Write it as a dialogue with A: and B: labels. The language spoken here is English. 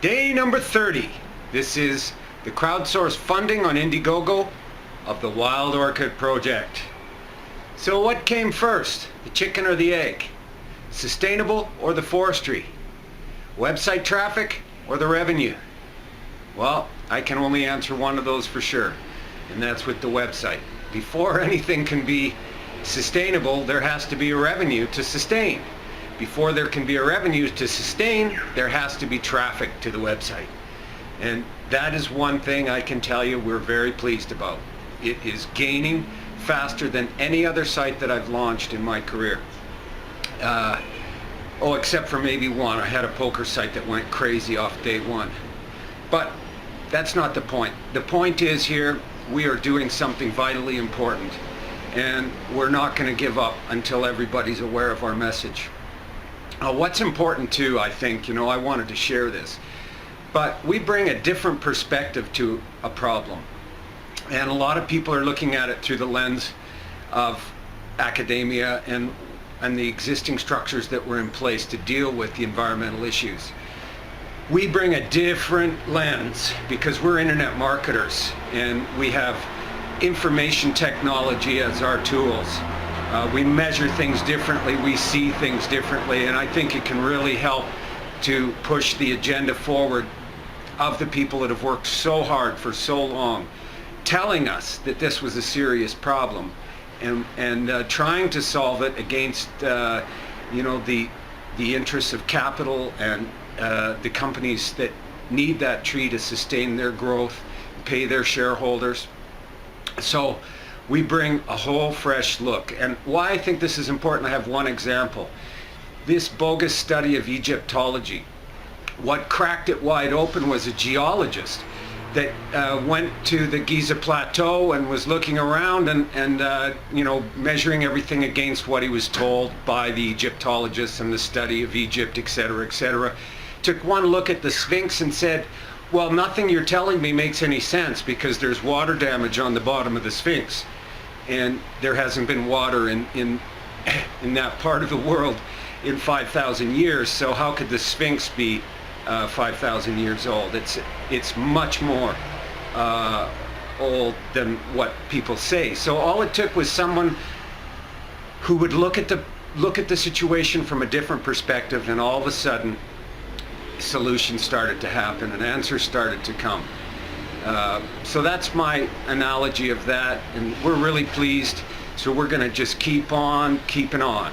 A: Day number 30. This is the crowdsourced funding on Indiegogo of the Wild Orchid Project. So what came first, the chicken or the egg? Sustainable or the forestry? Website traffic or the revenue? Well, I can only answer one of those for sure, and that's with the website. Before anything can be sustainable, there has to be a revenue to sustain. Before there can be a revenue to sustain, there has to be traffic to the website. And that is one thing I can tell you we're very pleased about. It is gaining faster than any other site that I've launched in my career. Except for maybe one. I had a poker site that went crazy off day one. But that's not the point. The point is here, we are doing something vitally important. And we're not going to give up until everybody's aware of our message. What's important too, I think, I wanted to share this, but we bring a different perspective to a problem. And a lot of people are looking at it through the lens of academia and the existing structures that were in place to deal with the environmental issues. We bring a different lens because we're internet marketers and we have information technology as our tools. We measure things differently, we see things differently, and I think it can really help to push the agenda forward of the people that have worked so hard for so long, telling us that this was a serious problem and trying to solve it against the interests of capital and the companies that need that tree to sustain their growth, pay their shareholders. So we bring a whole fresh look. And why I think this is important, I have one example. This bogus study of Egyptology. What cracked it wide open was a geologist that went to the Giza Plateau and was looking around and measuring everything against what he was told by the Egyptologists and the study of Egypt, etc., etc. Took one look at the Sphinx and said, well, nothing you're telling me makes any sense because there's water damage on the bottom of the Sphinx. And there hasn't been water in that part of the world in 5,000 years. So how could the Sphinx be 5,000 years old? It's much more old than what people say. So all it took was someone who would look at the situation from a different perspective, and all of a sudden, solutions started to happen and answers started to come. So that's my analogy of that, and we're really pleased. So we're going to just keep on keeping on.